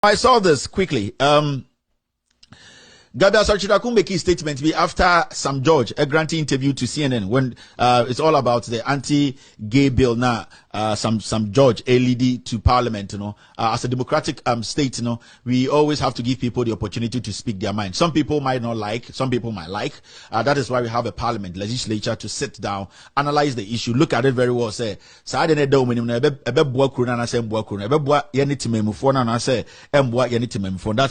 I saw this quickly. Gabby Asarchidakun make his statement be after Sam George, a granting interview to CNN when it's all about the anti-gay bill now. Sam George, a lady to parliament, as a democratic state, we always have to give people the opportunity to speak their mind. Some people might not like, some people might like. That is why we have a parliament, legislature to sit down, analyze the issue, look at it very well, say, that's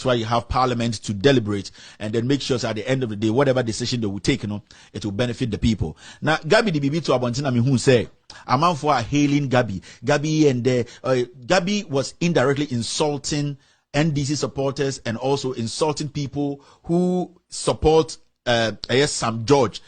why you have parliament to deliberate and then make sure that at the end of the day, whatever decision they will take, it will benefit the people. Now, Gabby the BB to Abontina who say, a man for hailing Gabby. Gabby was indirectly insulting NDC supporters and also insulting people who support Sam George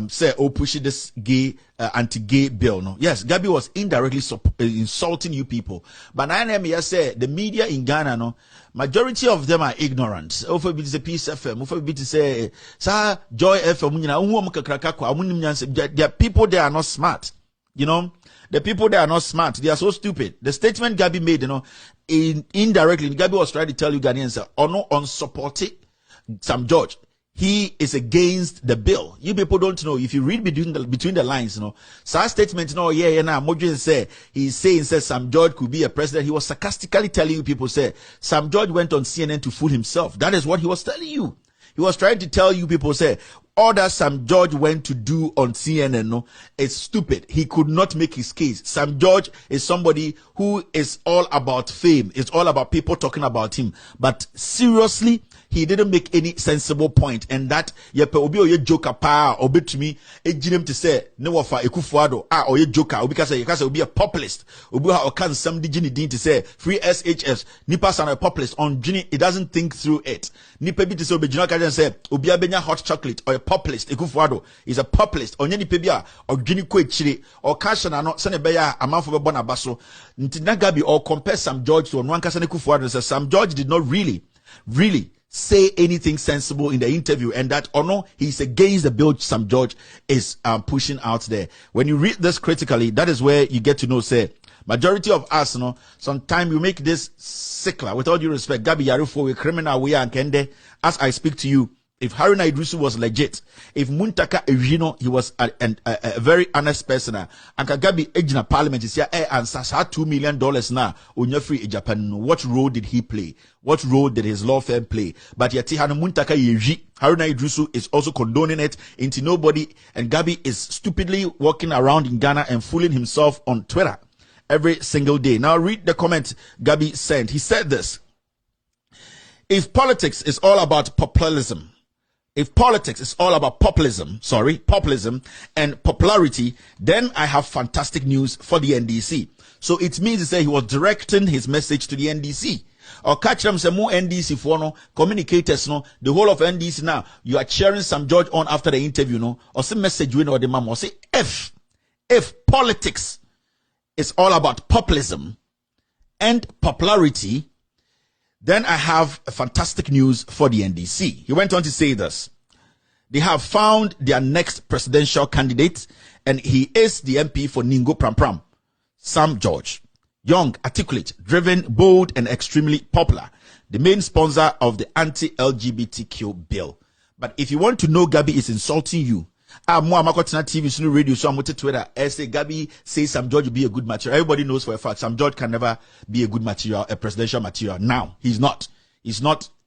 say pushing this gay anti-gay bill. No, yes, Gabby was indirectly insulting you people. But I say the media in Ghana, majority of them are ignorant. Over bit is a Peace FM. Over bit to say, "Sir, Joy FM." There are people they are not smart. The people they are not smart. They are so stupid. The statement Gabby made, indirectly, Gabby was trying to tell you Ghanaians, unsupported Sam George. He is against the bill. You people don't know. If you read between the lines, such statement, Modrin say he's saying Sam George could be a president. He was sarcastically telling you people Sam George went on CNN to fool himself. That is what he was telling you. He was trying to tell you people all that Sam George went to do on CNN, is stupid. He could not make his case. Sam George is somebody who is all about fame. It's all about people talking about him. But seriously, he didn't make any sensible point. And that, obi oye joker pa, obi to me, ejinem to say, no wafa ekufuado, oye joker, because he be a populist. Obi ha okan some digini din to say, free SHS, nipa sana a populist, on Jini, he doesn't think through it. Nipa bi to say, obi jina kajan say, obi abenya hot chocolate, or a populist, ekufuado, is a populist, on yeni pebia, or Jini kwe chiri, or kashana no, sene beya, a man for bona baso, ntina Gabby, or compare Sam George to one kasane ekufuado, says Sam George did not really say anything sensible in the interview, and that he's against the bill Sam George is pushing out there. When you read this critically, that is where you get to know, majority of us, sometimes you make this sickler, with all due respect, Gabby Yarufo, a criminal, we are kende, as I speak to you. If Haruna Idrisu was legit, if Muntaka Ejino, he was a very honest person, and Kagabi Ejina Parliament is here, and Sasa $2 million now, Unyafri Japan, what role did he play? What role did his law firm play? But yet, Hana Muntaka Yeji, Haruna Idrisu is also condoning it into nobody, and Gabby is stupidly walking around in Ghana and fooling himself on Twitter every single day. Now, read the comment Gabby sent. He said this: if politics is all about populism, and popularity, then I have fantastic news for the NDC. So it means to say he was directing his message to the NDC. Or catch them some more NDC for communicators, the whole of NDC now, you are cheering Sam George on after the interview, or some message win or the mom, or say if politics is all about populism and popularity, then I have a fantastic news for the NDC. He went on to say this: they have found their next presidential candidate, and he is the MP for Ningo Prampram, Sam George. Young, articulate, driven, bold, and extremely popular. The main sponsor of the anti-LGBTQ bill. But if you want to know Gabby is insulting you, TV, Sunu Radio, so I'm on Twitter. I say Gabby says Sam George will be a good material. Everybody knows for a fact Sam George can never be a good material, a presidential material. Now he's not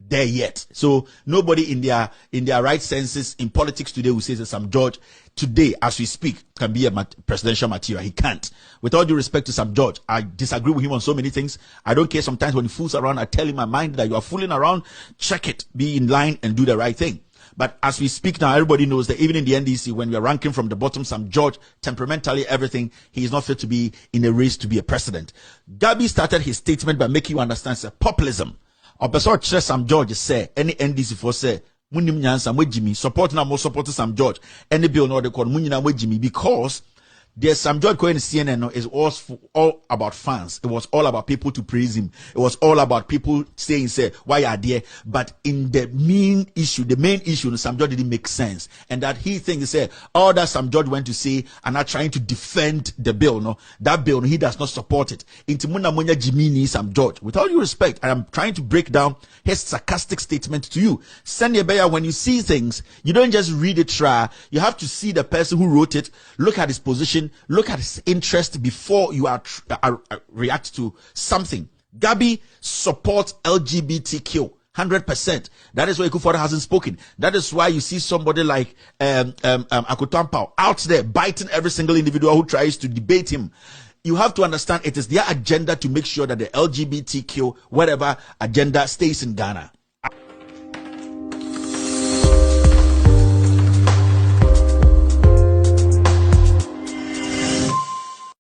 there yet. So nobody in their right senses in politics today will say that Sam George today, as we speak, can be a presidential material. He can't. With all due respect to Sam George, I disagree with him on so many things. I don't care. Sometimes when he fools around, I tell him my mind that you are fooling around. Check it, be in line, and do the right thing. But as we speak now, everybody knows that even in the NDC, when we are ranking from the bottom, Sam George, temperamentally, everything, he is not fit to be in a race to be a president. Gabby started his statement by making you understand populism. Or person Sam George say, any NDC for say, Munim Nyansa, Jimmy, support now more support Sam George. Any bill no they call Munina Jimmy, because There's Sam George Cohen CNN, no, is all about fans. It was all about people to praise him. It was all about people saying, say, why are there? But in the main issue, Sam George didn't make sense. And that he thinks, say, all that Sam George went to say and not trying to defend the bill, no, that bill, he does not support it. Intimuna Munya Jimini Sam George. With all due respect, I am trying to break down his sarcastic statement to you. Send Beya, when you see things, you don't just read it, try. You have to see the person who wrote it, look at his position, look at his interest before you react to something. Gabby supports LGBTQ 100%. That is why Kufuor hasn't spoken. That is why you see somebody like Akutampa out there biting every single individual who tries to debate him. You have to understand it is their agenda to make sure that the LGBTQ whatever agenda stays in Ghana.